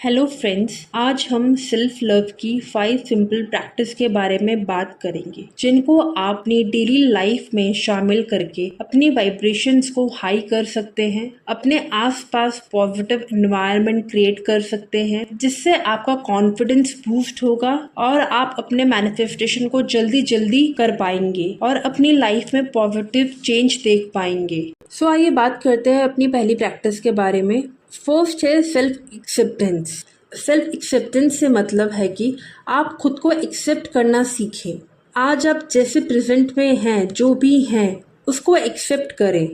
Hello friends, आज हम self love की 5 सिंपल प्रैक्टिस के बारे में बात करेंगे जिनको आप अपनी डेली लाइफ में शामिल करके अपनी वाइब्रेशंस को हाई कर सकते हैं, अपने आसपास पॉजिटिव एनवायरनमेंट क्रिएट कर सकते हैं जिससे आपका कॉन्फिडेंस बूस्ट होगा और आप अपने मैनिफेस्टेशन को जल्दी जल्दी कर पाएंगे और अपनी लाइफ में पॉजिटिव चेंज देख पाएंगे। सो आइए बात करते हैं अपनी पहली प्रैक्टिस के बारे में। फर्स्ट है सेल्फ एक्सेप्टेंस। सेल्फ एक्सेप्टेंस से मतलब है कि आप खुद को एक्सेप्ट करना सीखें। आज आप जैसे प्रेजेंट में हैं, जो भी हैं, उसको एक्सेप्ट करें।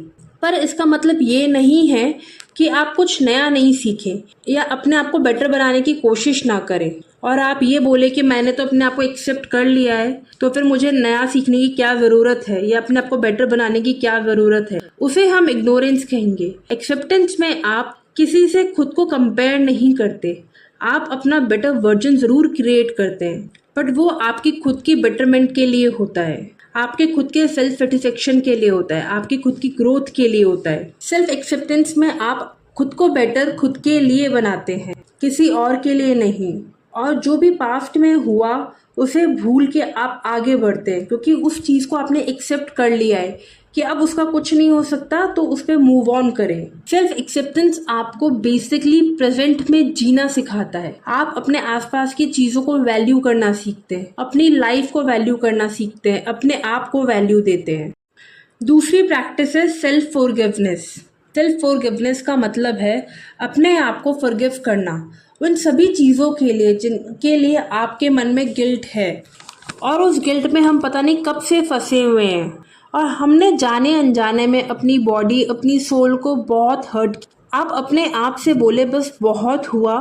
पर इसका मतलब ये नहीं है कि आप कुछ नया नहीं सीखें या अपने आप को बेटर बनाने की कोशिश ना करें और आप ये बोले कि मैंने तो अपने आप को एक्सेप्ट कर लिया है तो फिर मुझे नया सीखने की क्या ज़रूरत है या अपने आप को बेटर बनाने की क्या ज़रूरत है। उसे हम इग्नोरेंस कहेंगे। एक्सेप्टेंस में आप किसी से खुद को कंपेयर नहीं करते, आप अपना बेटर वर्जन ज़रूर क्रिएट करते हैं बट वो आपकी खुद की बेटरमेंट के लिए होता है, आपके खुद के सेल्फ सेटिस्फेक्शन के लिए होता है, आपकी खुद की ग्रोथ के लिए होता है। सेल्फ एक्सेप्टेंस में आप खुद को बेटर खुद के लिए बनाते हैं, किसी और के लिए नहीं। और जो भी पास्ट में हुआ उसे भूल के आप आगे बढ़ते हैं क्योंकि उस चीज़ को आपने एक्सेप्ट कर लिया है कि अब उसका कुछ नहीं हो सकता, तो उस पर मूव ऑन करें। सेल्फ एक्सेप्टेंस आपको बेसिकली प्रेजेंट में जीना सिखाता है। आप अपने आसपास की चीज़ों को वैल्यू करना सीखते हैं, अपनी लाइफ को वैल्यू करना सीखते हैं, अपने आप को वैल्यू देते हैं। दूसरी प्रैक्टिस है सेल्फ फॉरगिवनेस। सेल्फ फॉरगिवनेस का मतलब है अपने आप को फॉरगिव करना उन सभी चीज़ों के लिए जिनके लिए आपके मन में गिल्ट है और उस गिल्ट में हम पता नहीं कब से फंसे हुए हैं और हमने जाने अनजाने में अपनी बॉडी, अपनी सोल को बहुत हर्ट किया। आप अपने आप से बोले बस बहुत हुआ,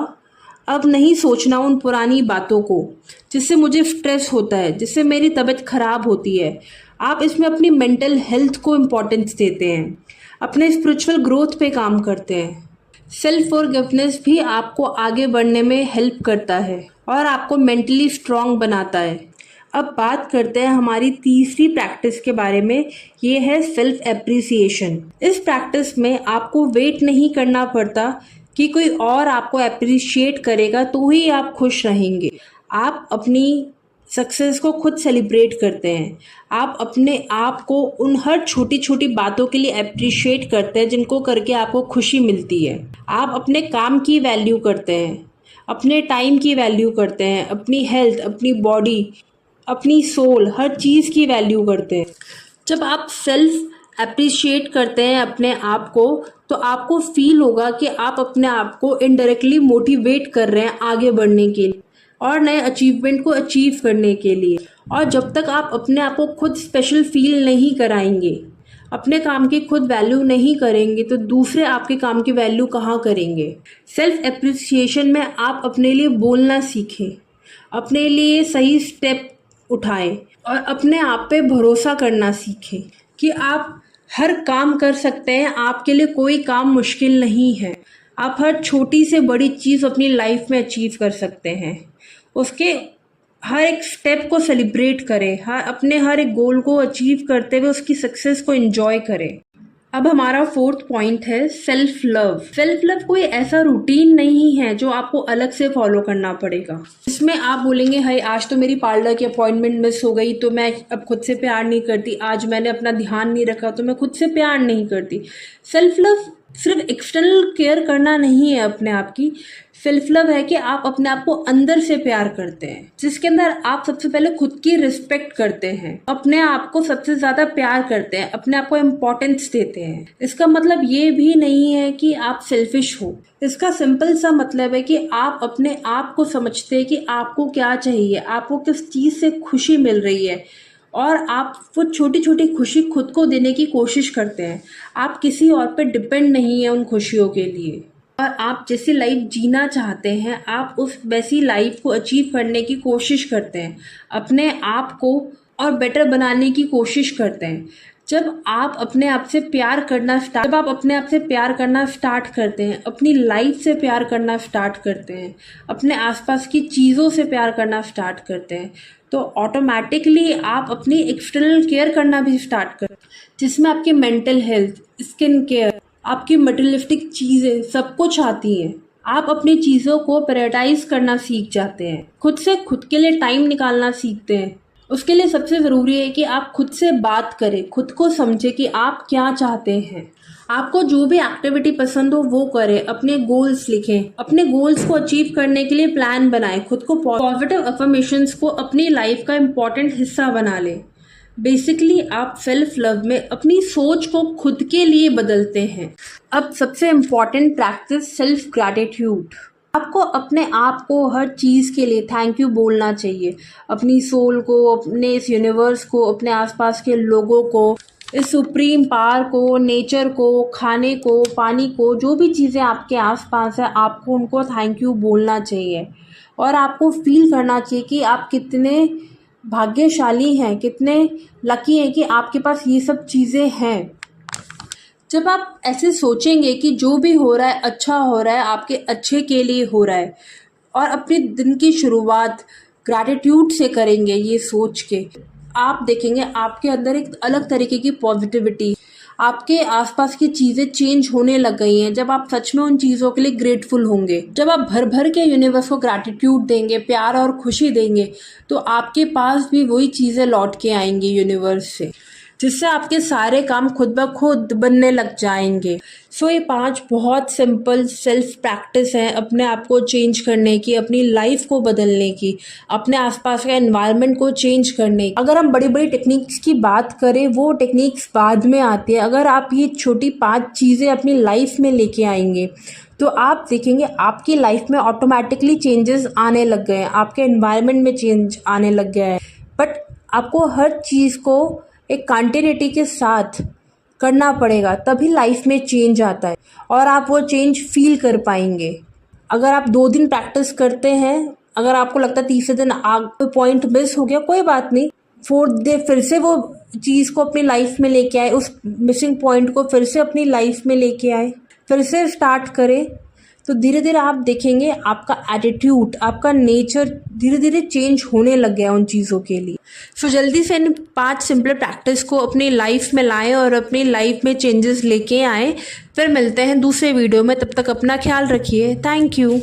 अब नहीं सोचना उन पुरानी बातों को जिससे मुझे स्ट्रेस होता है, जिससे मेरी तबीयत खराब होती है। आप इसमें अपनी मेंटल हेल्थ को इम्पोर्टेंस देते हैं, अपने स्पिरिचुअल ग्रोथ पे काम करते हैं। सेल्फ फॉरगिवनेस भी आपको आगे बढ़ने में हेल्प करता है और आपको मेंटली स्ट्रांग बनाता है। अब बात करते हैं हमारी तीसरी प्रैक्टिस के बारे में। ये है सेल्फ एप्रिसिएशन। इस प्रैक्टिस में आपको वेट नहीं करना पड़ता कि कोई और आपको एप्रिशिएट करेगा तो ही आप खुश रहेंगे। आप अपनी सक्सेस को खुद सेलिब्रेट करते हैं। आप अपने आप को उन हर छोटी छोटी बातों के लिए एप्रिशिएट करते हैं जिनको करके आपको खुशी मिलती है। आप अपने काम की वैल्यू करते हैं, अपने टाइम की वैल्यू करते हैं, अपनी हेल्थ, अपनी बॉडी, अपनी सोल, हर चीज़ की वैल्यू करते हैं। जब आप सेल्फ अप्रिशिएट करते हैं अपने आप को तो आपको फील होगा कि आप अपने आप को इनडायरेक्टली मोटिवेट कर रहे हैं आगे बढ़ने के लिए और नए अचीवमेंट को अचीव करने के लिए। और जब तक आप अपने आप को खुद स्पेशल फील नहीं कराएंगे, अपने काम की खुद वैल्यू नहीं करेंगे तो दूसरे आपके काम की वैल्यू कहाँ करेंगे। सेल्फ एप्रिसिएशन में आप अपने लिए बोलना सीखें, अपने लिए सही स्टेप उठाएं और अपने आप पे भरोसा करना सीखें कि आप हर काम कर सकते हैं। आपके लिए कोई काम मुश्किल नहीं है। आप हर छोटी से बड़ी चीज़ अपनी लाइफ में अचीव कर सकते हैं। उसके हर एक स्टेप को सेलिब्रेट करें, अपने हर एक गोल को अचीव करते हुए उसकी सक्सेस को एंजॉय करें। अब हमारा फोर्थ पॉइंट है सेल्फ लव। सेल्फ लव कोई ऐसा रूटीन नहीं है जो आपको अलग से फॉलो करना पड़ेगा। इसमें आप बोलेंगे हाय आज तो मेरी पार्लर की अपॉइंटमेंट मिस हो गई तो मैं अब खुद से प्यार नहीं करती, आज मैंने अपना ध्यान नहीं रखा तो मैं खुद से प्यार नहीं करती। सेल्फ लव सिर्फ एक्सटर्नल केयर करना नहीं है अपने आप की। सेल्फ लव है कि आप अपने आप को अंदर से प्यार करते हैं, जिसके अंदर आप सबसे पहले खुद की रिस्पेक्ट करते हैं, अपने आप को सबसे ज्यादा प्यार करते हैं, अपने आप को इम्पोर्टेंस देते हैं। इसका मतलब ये भी नहीं है कि आप सेल्फिश हो। इसका सिंपल सा मतलब है कि आप अपने आप को समझते हैं कि आपको क्या चाहिए, आपको किस चीज से खुशी मिल रही है और आप वो छोटी छोटी खुशी खुद को देने की कोशिश करते हैं। आप किसी और पे डिपेंड नहीं है उन खुशियों के लिए। और आप जैसी लाइफ जीना चाहते हैं आप उस वैसी लाइफ को अचीव करने की कोशिश करते हैं, अपने आप को और बेटर बनाने की कोशिश करते हैं। जब आप अपने आप से प्यार करना स्टार्ट करते हैं, अपनी लाइफ से प्यार करना स्टार्ट करते हैं, अपने आसपास की चीज़ों से प्यार करना स्टार्ट करते हैं तो ऑटोमेटिकली आप अपनी एक्सटर्नल केयर करना भी स्टार्ट करते हैं, जिसमें आपकी मेंटल हेल्थ, स्किन केयर, आपकी मटेरियलिस्टिक चीज़ें सब कुछ आती हैं। आप अपनी चीज़ों को प्रायोरिटाइज करना सीख जाते हैं, खुद से खुद के लिए टाइम निकालना सीखते हैं। उसके लिए सबसे ज़रूरी है कि आप खुद से बात करें, खुद को समझें कि आप क्या चाहते हैं। आपको जो भी एक्टिविटी पसंद हो वो करें, अपने गोल्स लिखें, अपने गोल्स को अचीव करने के लिए प्लान बनाएं, खुद को पॉजिटिव अफर्मेशंस को अपनी लाइफ का इम्पॉर्टेंट हिस्सा बना लें। बेसिकली आप सेल्फ लव में अपनी सोच को खुद के लिए बदलते हैं। अब सबसे इम्पॉर्टेंट प्रैक्टिस सेल्फ ग्रैटिट्यूड। आपको अपने आप को हर चीज़ के लिए थैंक यू बोलना चाहिए। अपनी सोल को, अपने इस यूनिवर्स को, अपने आसपास के लोगों को, इस सुप्रीम पावर को, नेचर को, खाने को, पानी को, जो भी चीज़ें आपके आसपास है, आपको उनको थैंक यू बोलना चाहिए। और आपको फील करना चाहिए कि आप कितने भाग्यशाली हैं, कितने लकी हैं कि आपके पास ये सब चीज़ें हैं। जब आप ऐसे सोचेंगे कि जो भी हो रहा है अच्छा हो रहा है, आपके अच्छे के लिए हो रहा है, और अपने दिन की शुरुआत ग्रैटिट्यूड से करेंगे ये सोच के, आप देखेंगे आपके अंदर एक अलग तरीके की पॉजिटिविटी, आपके आसपास की चीज़ें चेंज होने लग गई हैं। जब आप सच में उन चीज़ों के लिए ग्रेटफुल होंगे, जब आप भर भर के यूनिवर्स को ग्रैटिट्यूड देंगे, प्यार और खुशी देंगे, तो आपके पास भी वही चीज़ें लौट के आएंगी यूनिवर्स से, जिससे आपके सारे काम खुद ब खुद बनने लग जाएंगे। सो ये 5 बहुत सिंपल सेल्फ प्रैक्टिस हैं अपने आप को चेंज करने की, अपनी लाइफ को बदलने की, अपने आसपास का एनवायरनमेंट को चेंज करने की। अगर हम बड़ी बड़ी टेक्निक्स की बात करें, वो टेक्निक्स बाद में आती है। अगर आप ये छोटी 5 चीज़ें अपनी लाइफ में लेके आएंगे तो आप देखेंगे आपकी लाइफ में ऑटोमेटिकली चेंजेस आने लग गए हैं, आपके एनवायरनमेंट में चेंज आने लग गया है। बट आपको हर चीज़ को एक कंटिन्यूटी के साथ करना पड़ेगा, तभी लाइफ में चेंज आता है और आप वो चेंज फील कर पाएंगे। अगर आप 2 दिन प्रैक्टिस करते हैं, अगर आपको लगता है तीसरे दिन कोई पॉइंट मिस हो गया, कोई बात नहीं, 4th डे फिर से वो चीज़ को अपनी लाइफ में लेके आए, उस मिसिंग पॉइंट को फिर से अपनी लाइफ में लेके आए, फिर से स्टार्ट करें, तो धीरे धीरे आप देखेंगे आपका एटीट्यूड, आपका नेचर धीरे धीरे चेंज होने लग गया उन चीज़ों के लिए। सो जल्दी से इन 5 सिंपल प्रैक्टिस को अपनी लाइफ में लाएं और अपनी लाइफ में चेंजेस लेके आएं। फिर मिलते हैं दूसरे वीडियो में, तब तक अपना ख्याल रखिए। Thank you.